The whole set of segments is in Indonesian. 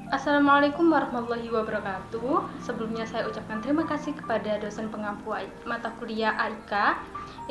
Assalamualaikum warahmatullahi wabarakatuh. Sebelumnya saya ucapkan terima kasih kepada dosen pengampu mata kuliah AIK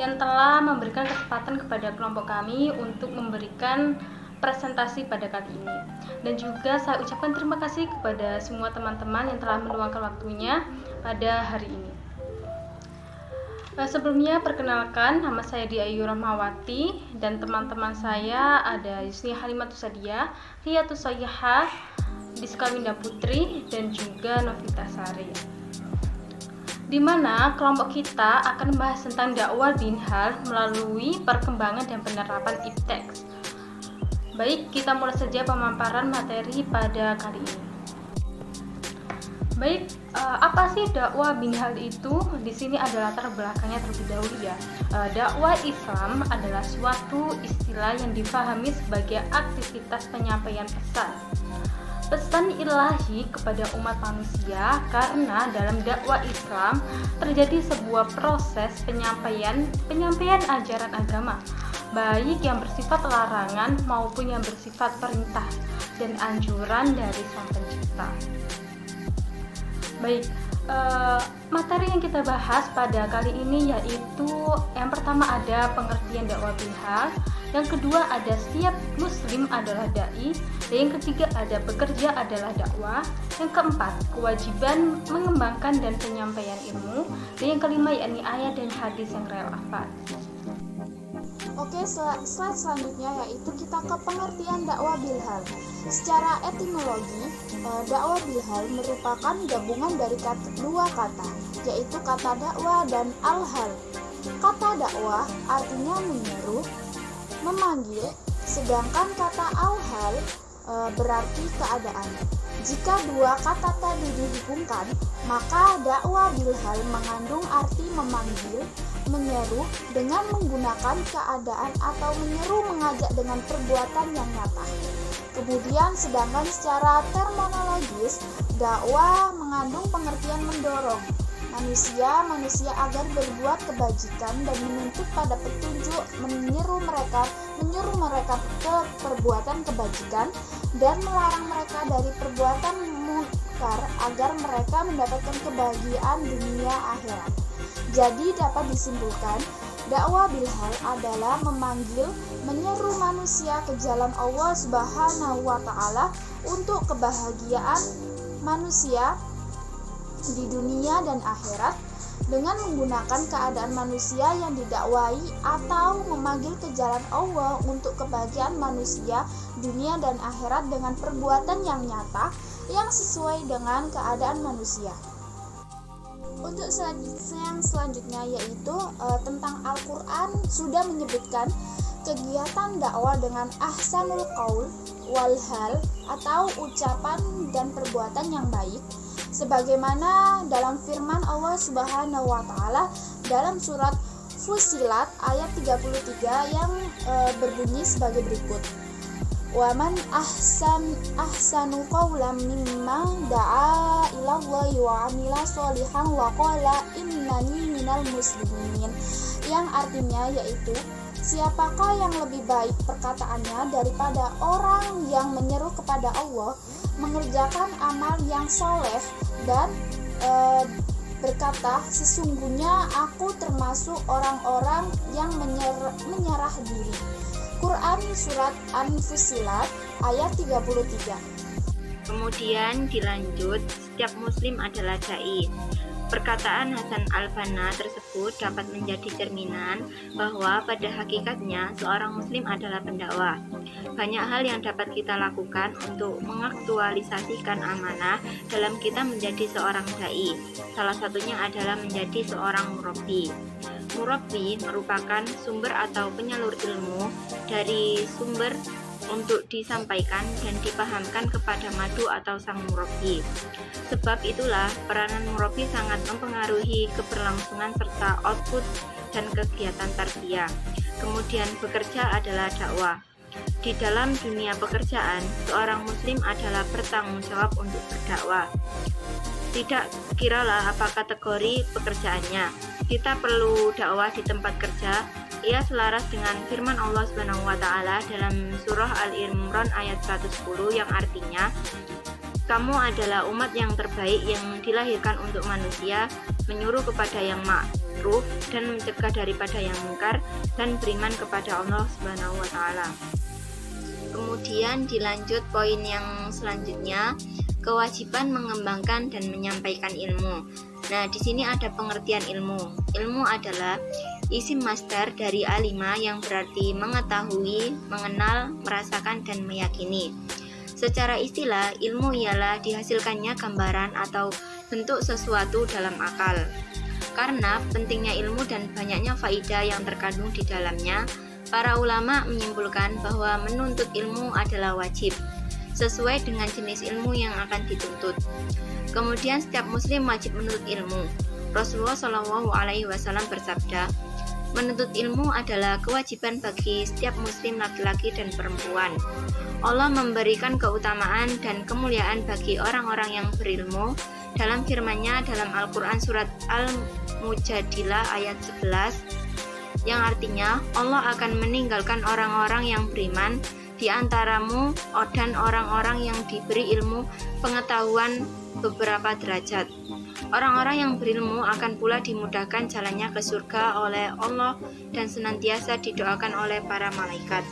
yang telah memberikan kesempatan kepada kelompok kami untuk memberikan presentasi pada kali ini. Dan juga saya ucapkan terima kasih kepada semua teman-teman yang telah meluangkan waktunya pada hari ini. Sebelumnya perkenalkan, nama saya Diayu Rahmawati dan teman-teman saya ada Yusni Halimatus Sadia, Riyatus Soyihah, Diska Winda Putri, dan juga Novita Sari. Di mana kelompok kita akan membahas tentang dakwah dinhal melalui perkembangan dan penerapan IPTEX. Baik, kita mulai saja pemaparan materi pada kali ini. Baik, apa sih dakwah binhal itu? Di sini ada latar belakangnya terlebih dahulu ya. Dakwah Islam adalah suatu istilah yang difahami sebagai aktivitas penyampaian pesan ilahi kepada umat manusia, karena dalam dakwah Islam terjadi sebuah proses penyampaian ajaran agama, baik yang bersifat larangan maupun yang bersifat perintah dan anjuran dari Sang Pencipta. Baik, materi yang kita bahas pada kali ini yaitu yang pertama ada pengertian dakwah binhal, yang kedua ada setiap muslim adalah dai, dan yang ketiga ada bekerja adalah dakwah, yang keempat kewajiban mengembangkan dan penyampaian ilmu, dan yang kelima yakni ayat dan hadis yang relevan. Oke, slide selanjutnya yaitu kita ke pengertian dakwah bilhal. Secara etimologi, dakwah bilhal merupakan gabungan dari dua kata, yaitu kata dakwah dan al-hal. Kata dakwah artinya menyeru, memanggil, sedangkan kata al-hal berarti keadaan. Jika dua kata tadi dihubungkan, maka dakwah bilhal mengandung arti memanggil, menyeru dengan menggunakan keadaan atau menyeru mengajak dengan perbuatan yang nyata. Kemudian sedangkan secara terminologis, dakwah mengandung pengertian mendorong manusia agar berbuat kebajikan dan menuntut pada petunjuk, menyeru mereka ke perbuatan kebajikan dan melarang mereka dari perbuatan munkar agar mereka mendapatkan kebahagiaan dunia akhirat. Jadi dapat disimpulkan, dakwah bilhal adalah memanggil, menyeru manusia ke jalan Allah Subhanahu wa Ta'ala untuk kebahagiaan manusia di dunia dan akhirat dengan menggunakan keadaan manusia yang didakwai, atau memanggil ke jalan Allah untuk kebahagiaan manusia dunia dan akhirat dengan perbuatan yang nyata yang sesuai dengan keadaan manusia. Untuk yang selanjutnya yaitu tentang Al-Quran sudah menyebutkan kegiatan dakwah dengan ahsanul qaul wal hal atau ucapan dan perbuatan yang baik, sebagaimana dalam firman Allah Subhanahu wa Ta'ala dalam surat Fussilat ayat 33 yang berbunyi sebagai berikut. Wa man ahsanu qawlan mimman da'a ilallahi wa amila sholihan wa qala innani minal muslimin, yang artinya yaitu siapakah yang lebih baik perkataannya daripada orang yang menyeru kepada Allah, mengerjakan amal yang soleh dan berkata sesungguhnya aku termasuk orang-orang yang menyerah diri. Quran Surat An-Fussilat ayat 33. Kemudian dilanjut, setiap muslim adalah dai. Perkataan Hasan al-Banna tersebut dapat menjadi cerminan bahwa pada hakikatnya seorang muslim adalah pendakwah. Banyak hal yang dapat kita lakukan untuk mengaktualisasikan amanah dalam kita menjadi seorang dai. Salah satunya adalah menjadi seorang murabbi. Murabbi merupakan sumber atau penyalur ilmu dari sumber untuk disampaikan dan dipahamkan kepada madu atau sang murabbi. Sebab itulah peranan murabbi sangat mempengaruhi keberlangsungan serta output dan kegiatan tarbiyah. Kemudian bekerja adalah dakwah. Di dalam dunia pekerjaan, seorang muslim adalah bertanggung jawab untuk berdakwah. Tidak kiralah apa kategori pekerjaannya. Kita perlu dakwah di tempat kerja. Ia selaras dengan firman Allah Subhanahu wa Ta'ala dalam surah Al-Imran ayat 110 yang artinya, Kamu adalah umat yang terbaik yang dilahirkan untuk manusia, menyuruh kepada yang ma'ruf dan mencegah daripada yang mungkar, dan beriman kepada Allah Subhanahu wa taala. Kemudian dilanjut poin yang selanjutnya, kewajiban mengembangkan dan menyampaikan ilmu. Nah, di sini ada pengertian ilmu. Ilmu adalah isim masdar dari alima yang berarti mengetahui, mengenal, merasakan, dan meyakini. Secara istilah, ilmu ialah dihasilkannya gambaran atau bentuk sesuatu dalam akal. Karena pentingnya ilmu dan banyaknya faidah yang terkandung di dalamnya, para ulama menyimpulkan bahwa menuntut ilmu adalah wajib, sesuai dengan jenis ilmu yang akan dituntut. Kemudian setiap muslim wajib menuntut ilmu. Rasulullah SAW bersabda, menuntut ilmu adalah kewajiban bagi setiap muslim laki-laki dan perempuan. Allah memberikan keutamaan dan kemuliaan bagi orang-orang yang berilmu dalam firman-Nya dalam Al-Quran surat Al-Mujadilah ayat 11, yang artinya Allah akan meninggalkan orang-orang yang beriman di antaramu dan orang-orang yang diberi ilmu pengetahuan beberapa derajat. Orang-orang yang berilmu akan pula dimudahkan jalannya ke surga oleh Allah dan senantiasa didoakan oleh para malaikat.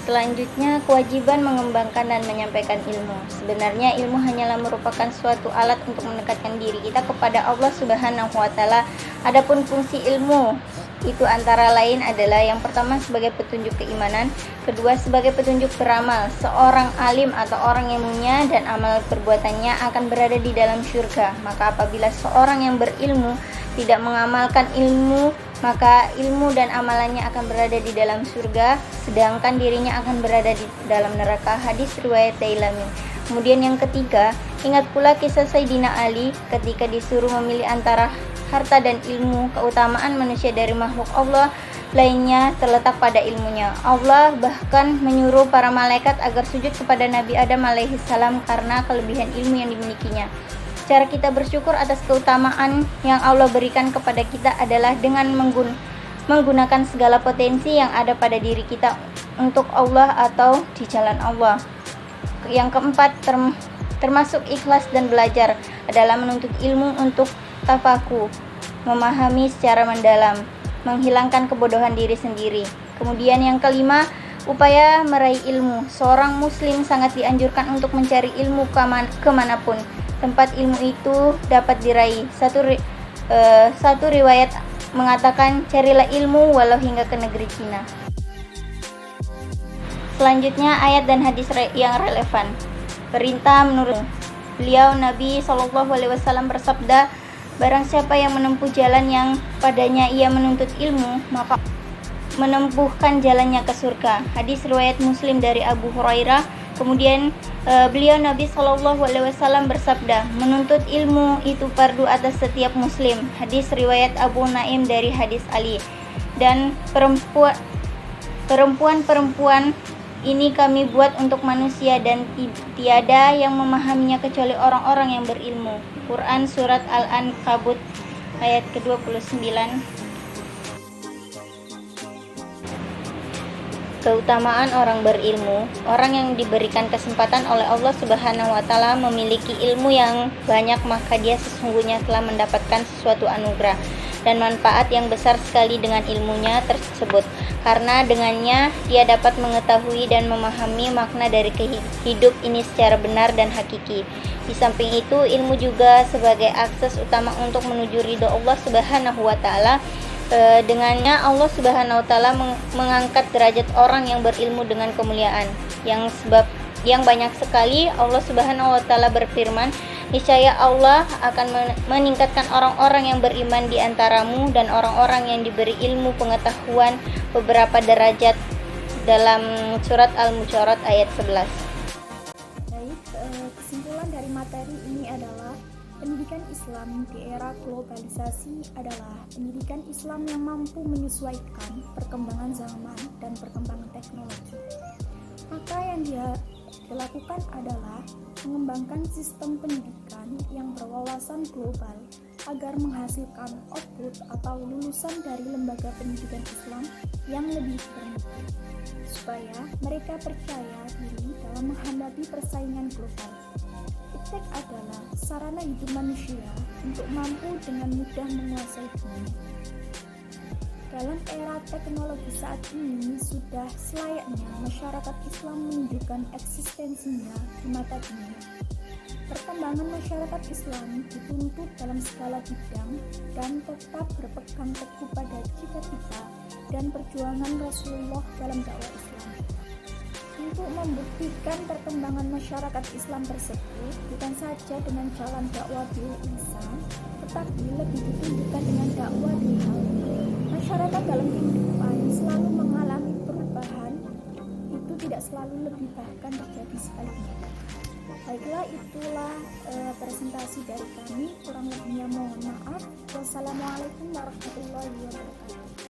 Selanjutnya, kewajiban mengembangkan dan menyampaikan ilmu. Sebenarnya ilmu hanyalah merupakan suatu alat untuk mendekatkan diri kita kepada Allah Subhanahu wa taala. Adapun fungsi ilmu itu antara lain adalah yang pertama sebagai petunjuk keimanan, kedua sebagai petunjuk beramal. Seorang alim atau orang yang mulia dan amal perbuatannya akan berada di dalam surga. Maka apabila seorang yang berilmu tidak mengamalkan ilmu, maka ilmu dan amalannya akan berada di dalam surga, sedangkan dirinya akan berada di dalam neraka. Hadis riwayat Dailami. Kemudian yang ketiga, ingat pula kisah Sayyidina Ali ketika disuruh memilih antara harta dan ilmu. Keutamaan manusia dari makhluk Allah lainnya terletak pada ilmunya. Allah bahkan menyuruh para malaikat agar sujud kepada Nabi Adam alaihissalam karena kelebihan ilmu yang dimilikinya. Cara kita bersyukur atas keutamaan yang Allah berikan kepada kita adalah dengan menggunakan segala potensi yang ada pada diri kita untuk Allah atau di jalan Allah. Yang keempat, termasuk ikhlas dan belajar adalah menuntut ilmu untuk tafakuh, memahami secara mendalam, menghilangkan kebodohan diri sendiri. Kemudian yang kelima, upaya meraih ilmu. Seorang muslim sangat dianjurkan untuk mencari ilmu kemanapun tempat ilmu itu dapat diraih. Satu riwayat mengatakan, carilah ilmu walau hingga ke negeri Cina. Selanjutnya ayat dan hadis yang relevan. Perintah menurut beliau, Nabi SAW bersabda, barang siapa yang menempuh jalan yang padanya ia menuntut ilmu, maka menempuhkan jalannya ke surga. Hadis riwayat Muslim dari Abu Hurairah. Kemudian beliau Nabi SAW bersabda, menuntut ilmu itu fardu atas setiap muslim. Hadis riwayat Abu Naim dari hadis Ali. Dan perempuan-perempuan ini kami buat untuk manusia dan tiada yang memahaminya kecuali orang-orang yang berilmu. Quran surat Al-Ankabut ayat ke-29. Keutamaan orang berilmu. Orang yang diberikan kesempatan oleh Allah Subhanahu wa taala memiliki ilmu yang banyak, maka dia sesungguhnya telah mendapatkan sesuatu anugerah dan manfaat yang besar sekali dengan ilmunya tersebut. Karena dengannya dia dapat mengetahui dan memahami makna dari hidup ini secara benar dan hakiki. Di samping itu, ilmu juga sebagai akses utama untuk menuju ridho Allah Subhanahu wa taala. Dengannya Allah Subhanahu wa taala mengangkat derajat orang yang berilmu dengan kemuliaan. Yang banyak sekali Allah Subhanahu wa taala berfirman, niscaya Allah akan meningkatkan orang-orang yang beriman di antaramu dan orang-orang yang diberi ilmu pengetahuan beberapa derajat, dalam surat Al-Mujarat ayat 11. Baik, kesimpulan dari materi ini adalah pendidikan Islam di era globalisasi adalah pendidikan Islam yang mampu menyesuaikan perkembangan zaman dan perkembangan teknologi. Maka yang dilakukan adalah mengembangkan sistem pendidikan yang berwawasan global agar menghasilkan output atau lulusan dari lembaga pendidikan Islam yang lebih bermutu, supaya mereka percaya diri dalam menghadapi persaingan global. praktek adalah sarana hidup manusia untuk mampu dengan mudah menguasai dunia. Dalam era teknologi saat ini, sudah selayaknya masyarakat Islam menunjukkan eksistensinya di mata dunia. Perkembangan masyarakat Islam dituntut dalam segala bidang dan tetap berpegang teguh pada cita-cita dan perjuangan Rasulullah dalam dakwah Islam. Untuk membuktikan perkembangan masyarakat Islam tersebut bukan saja dengan jalan dakwah bil lisan, tetapi lebih ditunjukkan dengan dakwah bil hal. Masyarakat dalam kehidupan selalu mengalami perubahan, itu tidak selalu lebih, bahkan terjadi sebaliknya. Baiklah, itulah presentasi dari kami, kurang lebihnya mohon maaf. Wassalamualaikum warahmatullahi wabarakatuh.